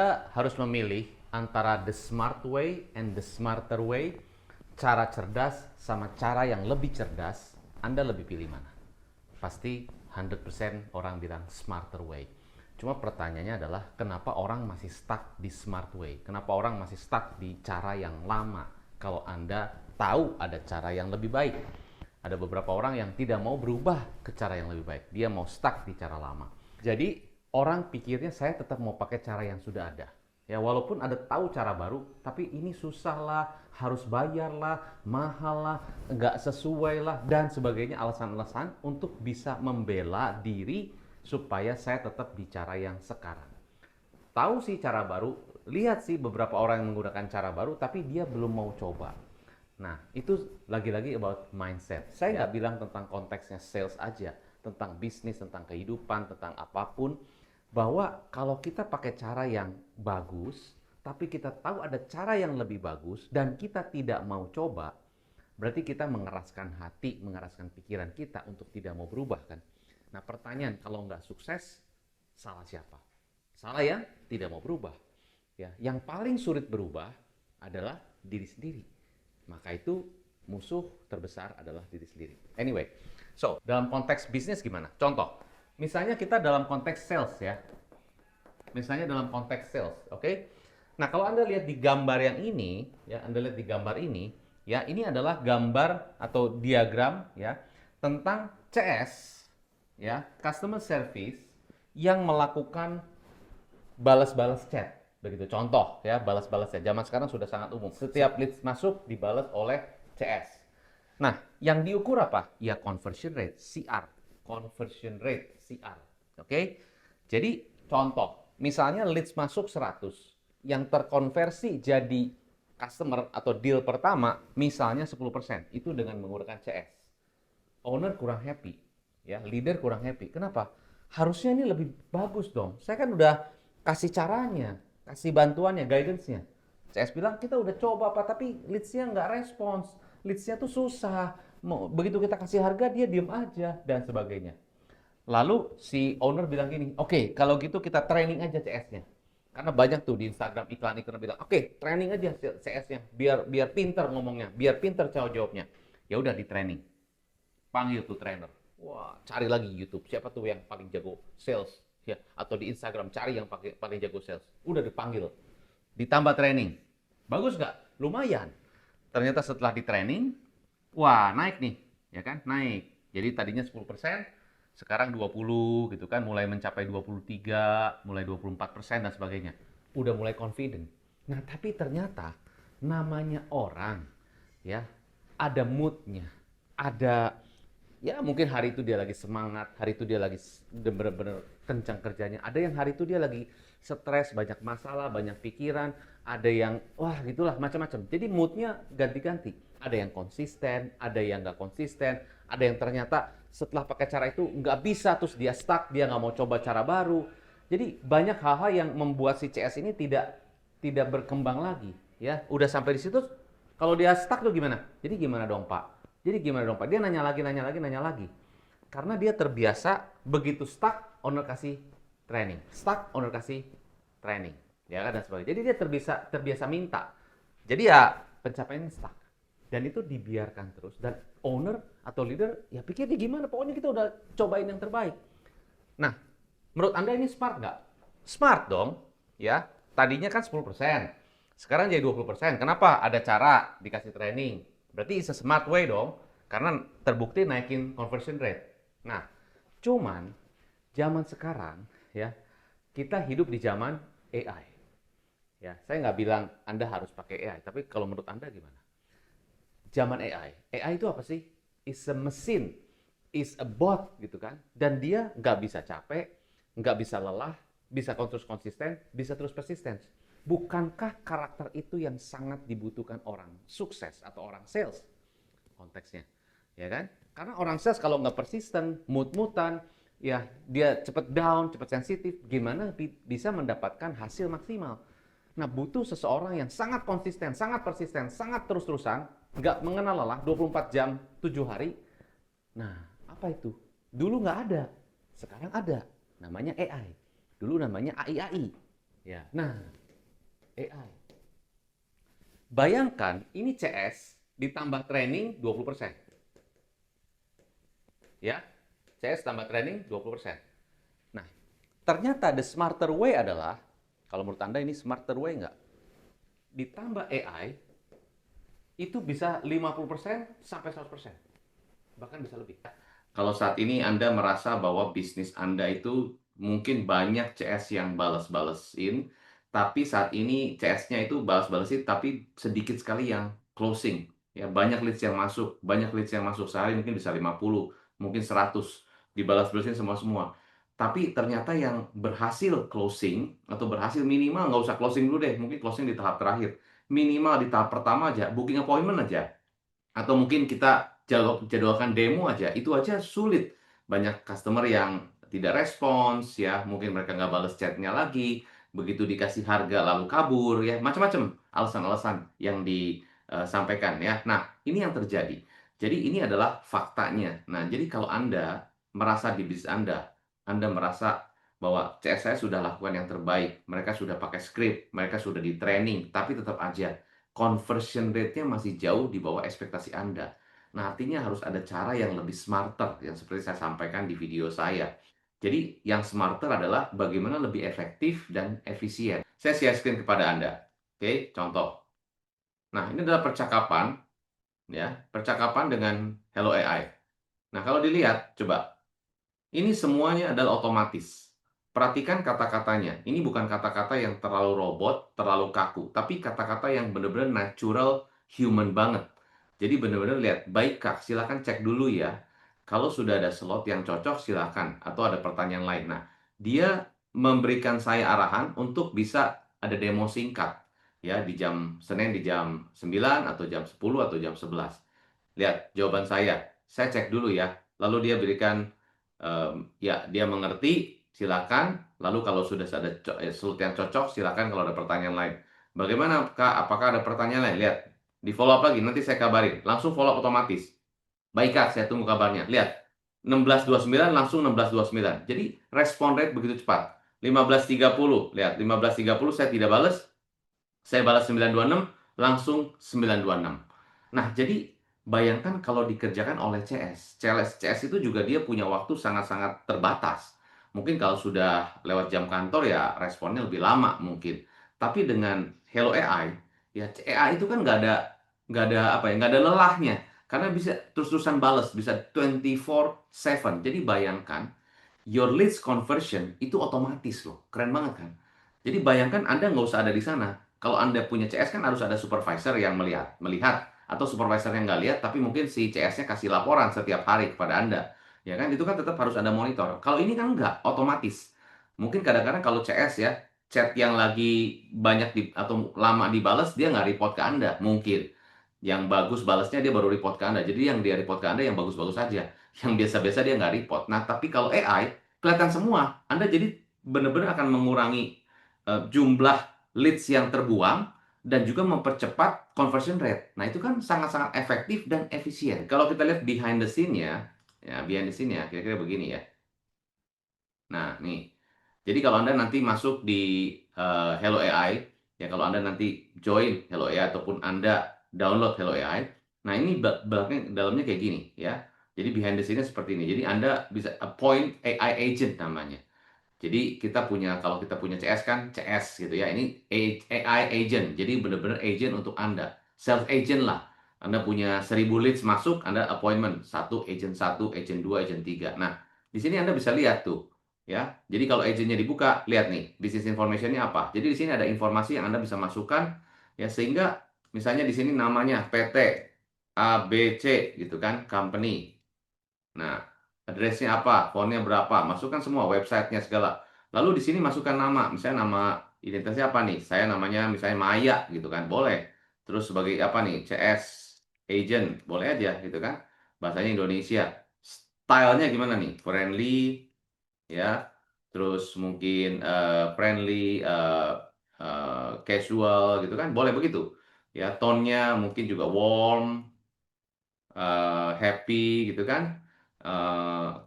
Anda harus memilih antara the smart way and the smarter way, cara cerdas sama cara yang lebih cerdas, Anda lebih pilih mana? Pasti 100% orang bilang smarter way. Cuma pertanyaannya adalah kenapa orang masih stuck di smart way? Kenapa orang masih stuck di cara yang lama? Kalau Anda tahu ada cara yang lebih baik. Ada beberapa orang yang tidak mau berubah ke cara yang lebih baik. Dia mau stuck di cara lama. Jadi orang pikirnya saya tetap mau pakai cara yang sudah ada. Ya walaupun ada tahu cara baru, tapi ini susah lah, harus bayar lah, mahal lah, nggak sesuai lah, dan sebagainya alasan-alasan untuk bisa membela diri supaya saya tetap di cara yang sekarang. Tahu sih cara baru, lihat sih beberapa orang yang menggunakan cara baru, tapi dia belum mau coba. Nah, itu lagi-lagi about mindset. Saya nggak bilang tentang konteksnya sales aja, tentang bisnis, tentang kehidupan, tentang apapun, bahwa kalau kita pakai cara yang bagus, tapi kita tahu ada cara yang lebih bagus, dan kita tidak mau coba, berarti kita mengeraskan hati, mengeraskan pikiran kita untuk tidak mau berubah kan. Nah pertanyaan, kalau nggak sukses, salah siapa? Salah yang tidak mau berubah. Ya, yang paling sulit berubah adalah diri sendiri. Maka itu musuh terbesar adalah diri sendiri. Anyway, so dalam konteks bisnis gimana? Contoh, misalnya kita dalam konteks sales ya. Misalnya dalam konteks sales, oke? Nah, kalau Anda lihat di gambar yang ini, ya, Anda lihat di gambar ini, ya, ini adalah gambar atau diagram ya tentang CS, ya, customer service yang melakukan balas-balas chat. Begitu contoh ya, balas-balas chat. Zaman sekarang sudah sangat umum. Setiap leads masuk dibalas oleh CS. Nah, yang diukur apa? Ya conversion rate, CR. Conversion rate, CR. Oke? Jadi contoh, misalnya leads masuk 100, yang terkonversi jadi customer atau deal pertama misalnya 10%, itu dengan menggunakan CS. Owner kurang happy, ya, leader kurang happy. Kenapa? Harusnya ini lebih bagus dong. Saya kan udah kasih caranya, kasih bantuannya, guidance-nya. CS bilang kita udah coba Pak, tapi leads-nya nggak respons. Leads-nya tuh susah. Begitu kita kasih harga dia diem aja dan sebagainya. Lalu si owner bilang gini, oke, kalau gitu kita training aja CS-nya. Karena banyak tuh di Instagram iklan-iklan bilang, oke, training aja CS-nya, biar pinter ngomongnya, biar pinter jawabnya. Ya udah di training. Panggil tuh trainer. Wah, cari lagi YouTube, siapa tuh yang paling jago sales ya, atau di Instagram cari yang paling jago sales. Udah dipanggil. Ditambah training. Bagus nggak? Lumayan. Ternyata setelah di training, wah, naik nih, ya kan? Naik. Jadi tadinya 10%, sekarang 20 gitu kan, mulai mencapai 23, mulai 24% dan sebagainya. Udah mulai confident. Nah, tapi ternyata namanya orang ya, ada moodnya, ada ya mungkin hari itu dia lagi semangat, hari itu dia lagi bener-bener kencang kerjanya. Ada yang hari itu dia lagi stres, banyak masalah, banyak pikiran, ada yang wah gitulah macam-macam. Jadi moodnya ganti-ganti. Ada yang konsisten, ada yang nggak konsisten, ada yang ternyata setelah pakai cara itu nggak bisa, terus dia stuck, dia nggak mau coba cara baru. Jadi banyak hal-hal yang membuat si CS ini tidak berkembang lagi. Ya, udah sampai di situ, kalau dia stuck tuh gimana? Jadi gimana dong Pak? Jadi gimana dong Pak? Dia nanya lagi, nanya lagi, nanya lagi. Karena dia terbiasa begitu stuck, owner kasih training. Stuck, owner kasih training. Ya kan, dan sebagainya. Jadi dia terbiasa minta. Jadi ya pencapaiannya stuck. Dan itu dibiarkan terus. Dan owner atau leader ya pikir dia gimana, pokoknya kita udah cobain yang terbaik. Nah, menurut Anda ini smart nggak? Smart dong. Ya, tadinya kan 10%. Sekarang jadi 20%. Kenapa? Ada cara dikasih training. Berarti it's a smart way dong. Karena terbukti naikin conversion rate. Nah, cuman zaman sekarang ya, kita hidup di zaman AI. Ya, saya nggak bilang Anda harus pakai AI, tapi kalau menurut Anda gimana? Zaman AI. AI itu apa sih? Is a machine, is a bot gitu kan. Dan dia nggak bisa capek, nggak bisa lelah, bisa terus konsisten, bisa terus persisten. Bukankah karakter itu yang sangat dibutuhkan orang sukses atau orang sales? Konteksnya, ya kan? Karena orang sales kalau nggak persisten, mood-moodan, ya dia cepet down, cepet sensitif, gimana bisa mendapatkan hasil maksimal? Nah, butuh seseorang yang sangat konsisten, sangat persisten, sangat terus-terusan, nggak mengenal lelah, 24 jam, 7 hari. Nah, apa itu? Dulu nggak ada, sekarang ada. Namanya AI. Dulu namanya AI. Ya. Nah, AI. Bayangkan ini CS ditambah training 20%. Ya. CS tambah training 20%. Nah, ternyata the smarter way adalah, kalau menurut Anda ini smarter way nggak? Ditambah AI, itu bisa 50% sampai 100%. Bahkan bisa lebih. Kalau saat ini Anda merasa bahwa bisnis Anda itu mungkin banyak CS yang balas-balesin, tapi saat ini CS-nya itu balas-balesin, tapi sedikit sekali yang closing. Ya, banyak leads yang masuk, sehari mungkin bisa 50, mungkin 100, dibalas-balesin semua-semua. Tapi ternyata yang berhasil closing, atau berhasil minimal, nggak usah closing dulu deh, mungkin closing di tahap terakhir. Minimal di tahap pertama aja, booking appointment aja, atau mungkin kita jadwalkan demo aja, itu aja sulit. Banyak customer yang tidak respons, ya, mungkin mereka nggak balas chatnya lagi, begitu dikasih harga lalu kabur, ya, macam-macam alasan-alasan yang disampaikan, ya. Nah, ini yang terjadi. Jadi ini adalah faktanya. Nah, jadi kalau Anda merasa di bisnis Anda merasa bahwa CS saya sudah lakukan yang terbaik, mereka sudah pakai script, mereka sudah di training, tapi tetap aja conversion rate-nya masih jauh di bawah ekspektasi Anda. Nah, artinya harus ada cara yang lebih smarter, yang seperti saya sampaikan di video saya. Jadi, yang smarter adalah bagaimana lebih efektif dan efisien. Saya share screen kepada Anda. Oke, contoh. Nah, ini adalah percakapan, ya, percakapan dengan Hello AI. Nah, kalau dilihat, coba, ini semuanya adalah otomatis. Perhatikan kata-katanya. Ini bukan kata-kata yang terlalu robot, terlalu kaku, tapi kata-kata yang benar-benar natural, human banget. Jadi benar-benar lihat, baik Kak, silakan cek dulu ya. Kalau sudah ada slot yang cocok, silakan. Atau ada pertanyaan lain. Nah, dia memberikan saya arahan untuk bisa ada demo singkat. Ya, di jam Senin di jam 9 atau jam 10 atau jam 11. Lihat jawaban saya. Saya cek dulu ya. Lalu dia berikan, ya, dia mengerti, silakan. Lalu kalau sudah ada slot yang cocok, silakan kalau ada pertanyaan lain. Bagaimana Kak? Apakah ada pertanyaan lain? Lihat, di follow up lagi, nanti saya kabarin. Langsung follow up otomatis. Baik Kak, saya tunggu kabarnya. Lihat, 16.29 langsung 16.29. Jadi respon rate begitu cepat. 15.30, lihat, 15.30 saya tidak balas, saya balas 926, langsung 926. Nah, jadi bayangkan kalau dikerjakan oleh CS. CS itu juga dia punya waktu sangat-sangat terbatas. Mungkin kalau sudah lewat jam kantor ya responnya lebih lama mungkin. Tapi dengan Hello AI, ya AI itu kan nggak ada apa ya, nggak ada lelahnya. Karena bisa terus-terusan balas, bisa 24/7. Jadi bayangkan your leads conversion itu otomatis loh. Keren banget kan? Jadi bayangkan Anda nggak usah ada di sana. Kalau Anda punya CS kan harus ada supervisor yang melihat atau supervisor yang nggak lihat, tapi mungkin si CS-nya kasih laporan setiap hari kepada Anda. Ya kan, itu kan tetap harus ada monitor. Kalau ini kan nggak, otomatis. Mungkin kadang-kadang kalau CS ya, chat yang lagi banyak atau lama dibalas, dia nggak report ke Anda, mungkin. Yang bagus balasnya dia baru report ke Anda. Jadi yang dia report ke Anda yang bagus-bagus saja. Yang biasa-biasa dia nggak report. Nah, tapi kalau AI, kelihatan semua. Anda jadi benar-benar akan mengurangi jumlah leads yang terbuang dan juga mempercepat conversion rate. Nah, itu kan sangat-sangat efektif dan efisien. Kalau kita lihat behind the scene-nya, ya behind the scene-nya kira-kira begini ya. Nah, nih. Jadi kalau Anda nanti masuk di Hello AI, ya kalau Anda nanti join Hello AI ataupun Anda download Hello AI, nah ini belakang dalamnya kayak gini ya. Jadi behind the scene-nya seperti ini. Jadi Anda bisa appoint AI agent namanya. Jadi kalau kita punya CS kan CS gitu ya. Ini AI agent. Jadi benar-benar agent untuk Anda. Self agent lah. Anda punya 1.000 leads masuk, Anda appointment. Satu, agent 2, agent 3. Nah, di sini Anda bisa lihat tuh. Ya. Jadi kalau agentnya dibuka, lihat nih, business information-nya apa. Jadi di sini ada informasi yang Anda bisa masukkan ya, sehingga misalnya di sini namanya PT ABC gitu kan, company. Nah, address-nya apa, phone-nya berapa, masukkan semua, website-nya segala. Lalu di sini masukkan nama, misalnya nama identitasnya apa nih? Saya namanya misalnya Maya gitu kan, boleh. Terus sebagai apa nih? CS agent, boleh aja gitu kan. Bahasanya Indonesia. Style-nya gimana nih? Friendly, ya. Terus mungkin friendly, casual gitu kan, boleh begitu. Ya, tone-nya mungkin juga warm, happy gitu kan,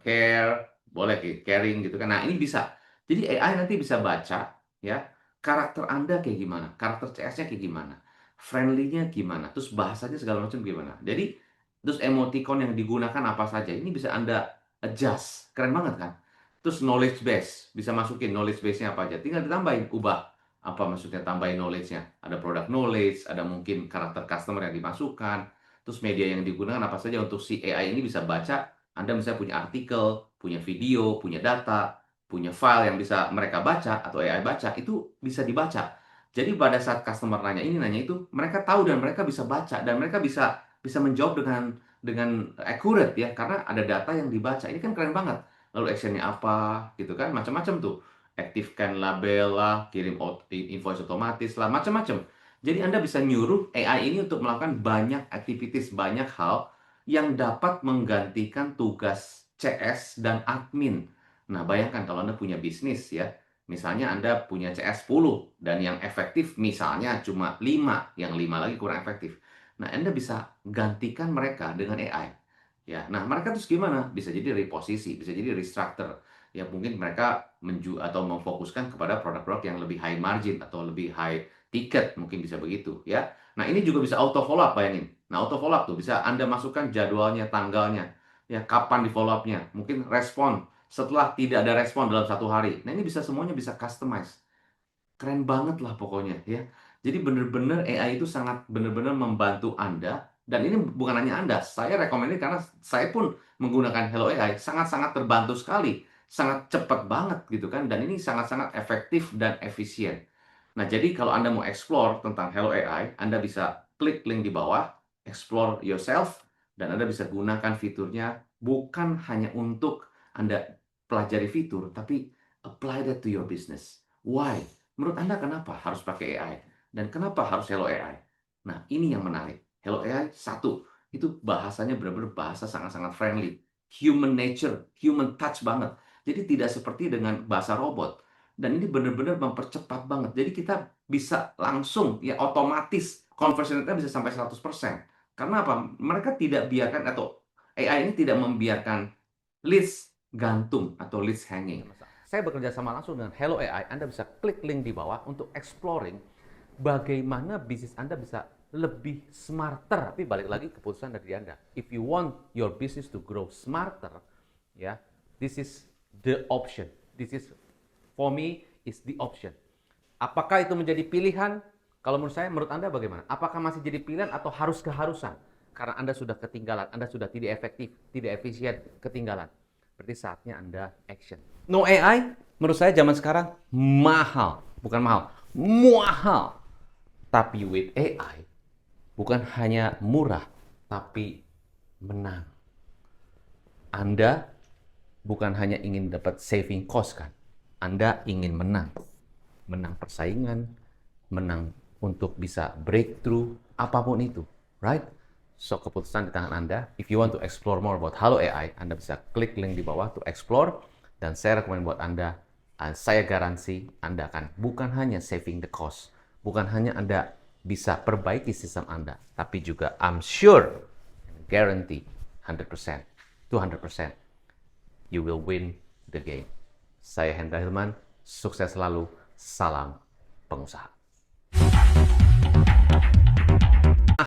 care, boleh caring gitu kan. Nah, ini bisa. Jadi AI nanti bisa baca ya karakter Anda kayak gimana, karakter CS-nya kayak gimana, friendly-nya gimana, terus bahasanya segala macam gimana. Jadi, terus emoticon yang digunakan apa saja, ini bisa Anda adjust. Keren banget kan? Terus knowledge base, bisa masukin knowledge base-nya apa aja. Tinggal ditambahin, ubah. Apa maksudnya tambahin knowledge-nya? Ada product knowledge, ada mungkin karakter customer yang dimasukkan, terus media yang digunakan apa saja untuk si AI ini bisa baca. Anda misalnya punya artikel, punya video, punya data, punya file yang bisa mereka baca atau AI baca, itu bisa dibaca. Jadi pada saat customer nanya ini, nanya itu, mereka tahu dan mereka bisa baca dan mereka bisa bisa menjawab dengan accurate ya, karena ada data yang dibaca. Ini kan keren banget. Lalu actionnya apa, gitu kan, macam-macam tuh. Aktifkan label lah, kirim invoice otomatis lah, macam-macam. Jadi Anda bisa nyuruh AI ini untuk melakukan banyak activities, banyak hal yang dapat menggantikan tugas CS dan admin. Nah, bayangkan kalau Anda punya bisnis ya, misalnya Anda punya CS 10 dan yang efektif misalnya cuma 5, yang 5 lagi kurang efektif. Nah, Anda bisa gantikan mereka dengan AI. Ya, nah mereka terus gimana? Bisa jadi reposisi, bisa jadi restructure. Ya mungkin mereka atau memfokuskan kepada produk-produk yang lebih high margin atau lebih high ticket, mungkin bisa begitu ya. Nah, ini juga bisa auto follow up, bayangin. Nah, auto follow up tuh bisa Anda masukkan jadwalnya, tanggalnya, ya kapan di follow up-nya. Mungkin respon setelah tidak ada respon dalam 1 hari. Nah, ini bisa semuanya bisa customize. Keren banget lah pokoknya ya. Jadi bener-bener AI itu sangat bener-bener membantu Anda, dan ini bukan hanya Anda, saya rekomendasi karena saya pun menggunakan Hello AI, sangat-sangat terbantu sekali, sangat cepat banget gitu kan, dan ini sangat-sangat efektif dan efisien. Nah, jadi kalau Anda mau explore tentang Hello AI, Anda bisa klik link di bawah, explore yourself, dan Anda bisa gunakan fiturnya bukan hanya untuk Anda pelajari fitur, tapi apply that to your business. Why? Menurut Anda kenapa harus pakai AI? Dan kenapa harus Hello AI? Nah, ini yang menarik. Hello AI, satu, itu bahasanya benar-benar bahasa sangat-sangat friendly. Human nature, human touch banget. Jadi tidak seperti dengan bahasa robot. Dan ini benar-benar mempercepat banget. Jadi kita bisa langsung, ya otomatis, conversion rate bisa sampai 100%. Karena apa? Mereka tidak biarkan, atau AI ini tidak membiarkan list gantung atau list hanging. Saya bekerja sama langsung dengan Hello AI. Anda bisa klik link di bawah untuk exploring bagaimana bisnis Anda bisa lebih smarter. Tapi balik lagi keputusan dari Anda. If you want your business to grow smarter, ya, this is the option. This is, for me, is the option. Apakah itu menjadi pilihan? Kalau menurut saya, menurut Anda bagaimana? Apakah masih jadi pilihan atau harus keharusan? Karena Anda sudah ketinggalan, Anda sudah tidak efektif, tidak efisien, ketinggalan. Berarti saatnya Anda action. No AI, menurut saya zaman sekarang mahal. Bukan mahal, mahal. Tapi with AI, bukan hanya murah, tapi menang. Anda bukan hanya ingin dapat saving cost kan? Anda ingin menang. Menang persaingan, menang untuk bisa breakthrough, apapun itu. Right? So, keputusan di tangan Anda. If you want to explore more about Hello AI, Anda bisa klik link di bawah to explore. Dan saya rekomend buat Anda, saya garansi Anda akan bukan hanya saving the cost, bukan hanya Anda bisa perbaiki sistem Anda, tapi juga I'm sure, guarantee 100%, 200%, you will win the game. Saya Hendra Hilman, sukses selalu, salam pengusaha.